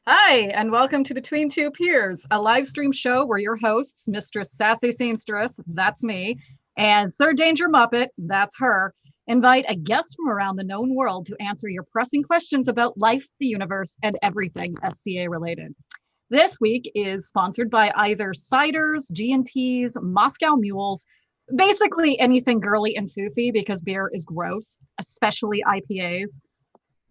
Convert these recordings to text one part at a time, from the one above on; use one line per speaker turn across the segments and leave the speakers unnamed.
Hi, and welcome to Between Two Peers, a live stream show where your hosts, Mistress Sassy Seamstress, that's me, and Sir Danger Muppet, that's her, invite a guest from around the known world to answer your pressing questions about life, the universe, and everything SCA related. This week is sponsored by either ciders, G&Ts, Moscow mules, basically anything girly and foofy because beer is gross, especially IPAs.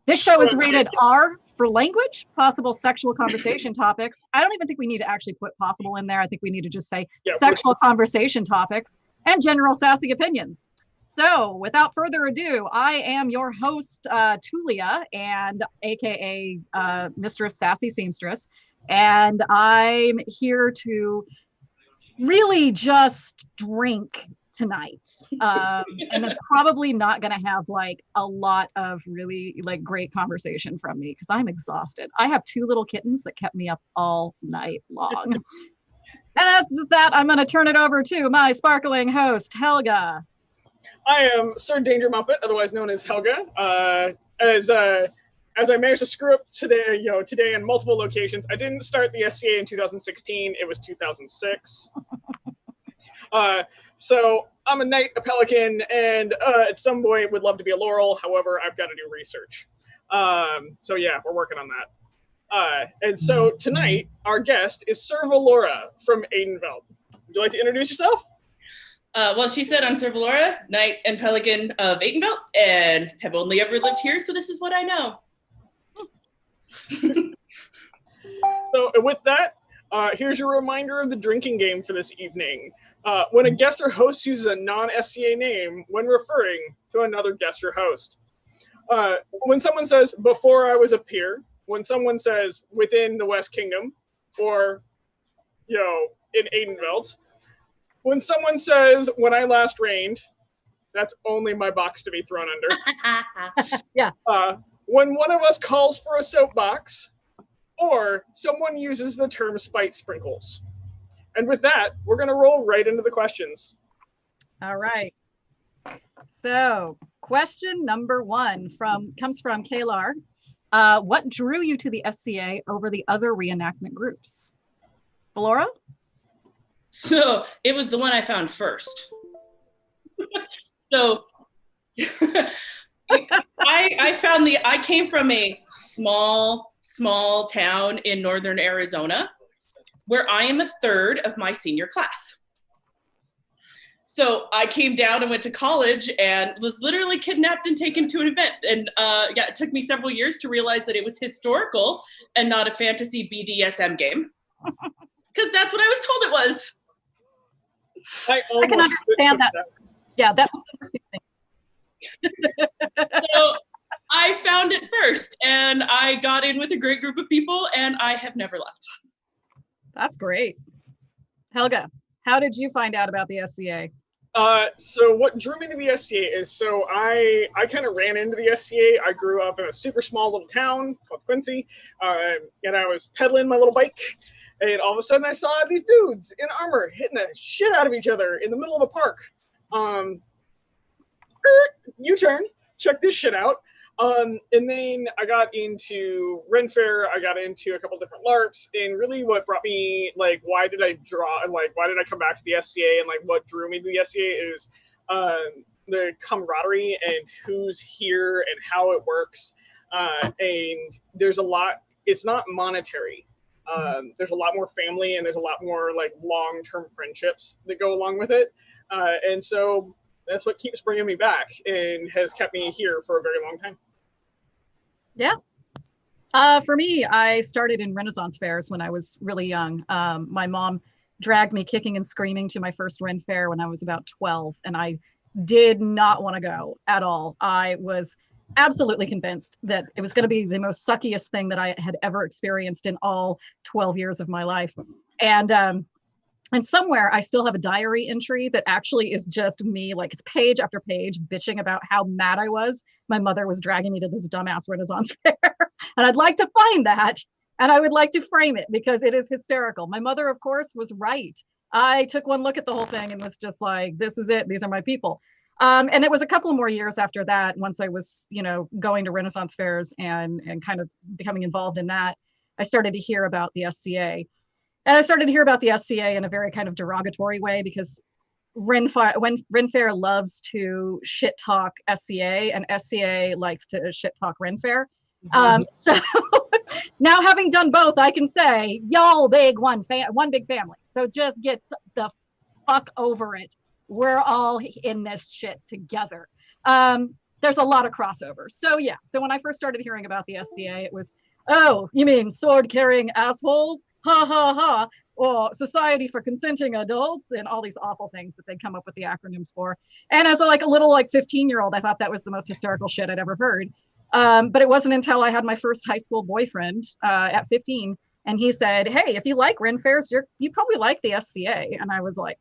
This show is rated R for language, possible sexual conversation topics. I don't even think we need to actually put possible in there. I think we need to just say sexual conversation topics and general sassy opinions. So without further ado, I am your host, Tulia, and AKA Mistress Sassy Seamstress. And I'm here to really just drink tonight, and then probably not gonna have like a lot of really like great conversation from me because I'm exhausted. I have two little kittens that kept me up all night long. And after that, I'm gonna turn it over to my sparkling host, Helga.
I am Sir Danger Muppet, otherwise known as Helga. As I managed to screw up today, today in multiple locations. I didn't start the SCA in 2016; it was 2006. So I'm a knight, a pelican, and at some point would love to be a laurel. However, I've got to do research. So yeah, we're working on that. And so tonight, our guest is Sir Valora from Aidenveld. Would you like to introduce yourself?
Well, she said I'm Sir Valora, knight and pelican of Aidenveld, and have only ever lived here, so this is what I know.
So with that, here's your reminder of the drinking game for this evening. When a guest or host uses a non-SCA name when referring to another guest or host. When someone says, before I was a peer, when someone says, within the West Kingdom, or, in Aidenveld, when someone says, when I last reigned, that's only my box to be thrown under.
Yeah.
When one of us calls for a soapbox, or someone uses the term spite sprinkles. And with that, we're going to roll right into the questions.
All right. So, question number one comes from Kalar. What drew you to the SCA over the other reenactment groups? Valora?
So it was the one I found first. So I came from a small town in northern Arizona, where I am a third of my senior class. So I came down and went to college and was literally kidnapped and taken to an event. And it took me several years to realize that it was historical and not a fantasy BDSM game. Because that's what I was told it was.
I
can understand that. Yeah, that was interesting.
So I found it first and I got in with a great group of people and I have never left.
That's great. Helga, how did you find out about the SCA?
So what drew me to the SCA is, so I kind of ran into the SCA. I grew up in a super small little town called Quincy, and I was pedaling my little bike, and all of a sudden I saw these dudes in armor hitting the shit out of each other in the middle of a park. U-turn, check this shit out. And then I got into Ren Fair, I got into a couple different LARPs, and really what brought me, why did I come back to the SCA, and what drew me to the SCA is the camaraderie and who's here and how it works. And there's a lot, it's not monetary. There's a lot more family, and there's a lot more long-term friendships that go along with it. And so that's what keeps bringing me back and has kept me here for a very long time.
Yeah. For me, I started in Renaissance fairs when I was really young. My mom dragged me kicking and screaming to my first Ren Fair when I was about 12, and I did not want to go at all. I was absolutely convinced that it was going to be the most suckiest thing that I had ever experienced in all 12 years of my life. And somewhere I still have a diary entry that actually is just me, it's page after page, bitching about how mad I was. My mother was dragging me to this dumbass Renaissance fair. And I'd like to find that. And I would like to frame it because it is hysterical. My mother, of course, was right. I took one look at the whole thing and was just like, this is it. These are my people. And it was a couple more years after that, once I was, going to Renaissance fairs and kind of becoming involved in that. I started to hear about the SCA. And I started to hear about the SCA in a very kind of derogatory way because Ren Fair loves to shit talk SCA and SCA likes to shit talk Ren Fair. So now having done both, I can say y'all one big family. So just get the fuck over it. We're all in this shit together. There's a lot of crossovers. So yeah, so when I first started hearing about the SCA, it was, oh, you mean sword carrying assholes? Ha ha ha. Or Society for Consenting Adults, and all these awful things that they'd come up with the acronyms for. And as a little 15-year-old, I thought that was the most hysterical shit I'd ever heard. But it wasn't until I had my first high school boyfriend at 15, and he said, hey, if you like Ren Fairs, you probably like the SCA. And I was like,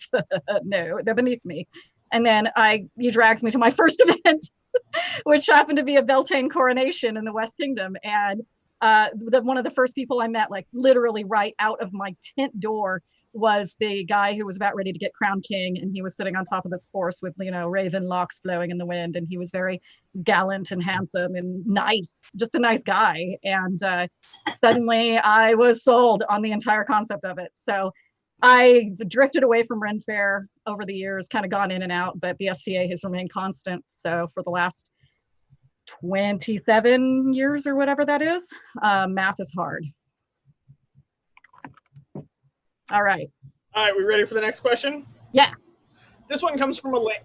no, they're beneath me. And then he drags me to my first event, which happened to be a Beltane coronation in the West Kingdom. And one of the first people I met, like literally right out of my tent door, was the guy who was about ready to get crowned king, and he was sitting on top of this horse with raven locks blowing in the wind, and he was very gallant and handsome and nice, just a nice guy. And suddenly I was sold on the entire concept of it. So I drifted away from Ren Fair over the years, kind of gone in and out, but the SCA has remained constant. So for the last 27 years or whatever that is, math is hard. All right,
we ready for the next question?
Yeah.
This one comes from Elena.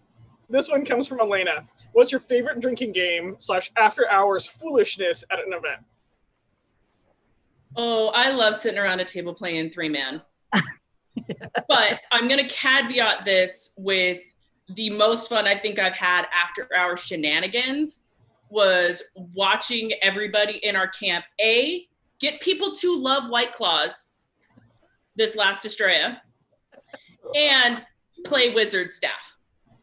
What's your favorite drinking game / after hours foolishness at an event?
Oh, I love sitting around a table playing 3-man. But I'm going to caveat this with the most fun I think I've had after hour shenanigans was watching everybody in our camp, get people to love White Claws this last Estrella, and play Wizard Staff.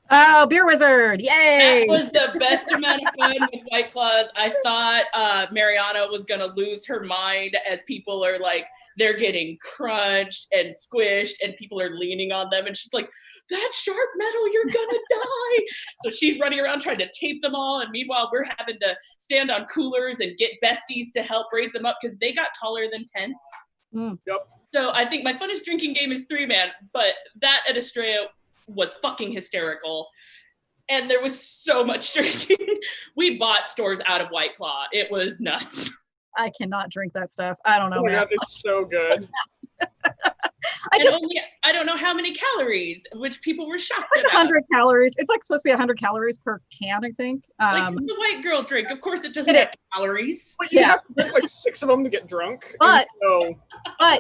Oh, Beer Wizard, yay!
That was the best amount of fun with White Claws. I thought Mariana was going to lose her mind as people are like, they're getting crunched and squished and people are leaning on them. And she's like, that sharp metal, you're going to die. So she's running around trying to tape them all. And meanwhile, we're having to stand on coolers and get besties to help raise them up because they got taller than tents.
Yep.
So I think my funnest drinking game is 3-man, but that at Estrella was fucking hysterical. And there was so much drinking. We bought stores out of White Claw. It was nuts.
I cannot drink that stuff. I don't know.
Oh my God, it's so good.
I don't know how many calories, which people were shocked
like
about.
100 calories. It's like supposed to be 100 calories per can, I think.
Like the white girl drink. Of course, it doesn't have calories.
But you have to drink like 6 of them to get drunk.
But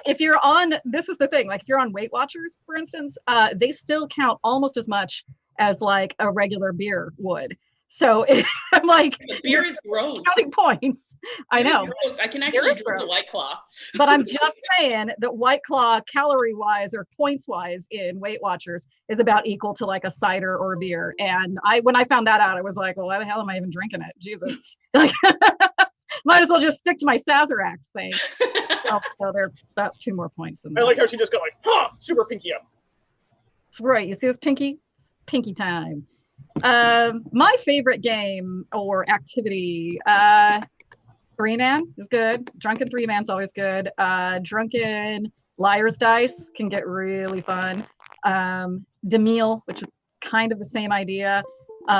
if you're on, this is the thing, like if you're on Weight Watchers, for instance, they still count almost as much as like a regular beer would. So I'm like,
beer is gross.
Counting points. I know.
Gross. I can actually drink a White Claw.
But I'm just saying that White Claw, calorie wise or points wise in Weight Watchers, is about equal to like a cider or a beer. And when I found that out, I was like, well, why the hell am I even drinking it? Jesus. Like, might as well just stick to my Sazerac thing. So they're about 2 more points than that.
I like how she just got like, super pinky up.
That's right. You see this pinky time. My favorite game or activity, 3-man is good. Drunken 3-man's always good. Drunken Liar's Dice can get really fun. Demille, which is kind of the same idea.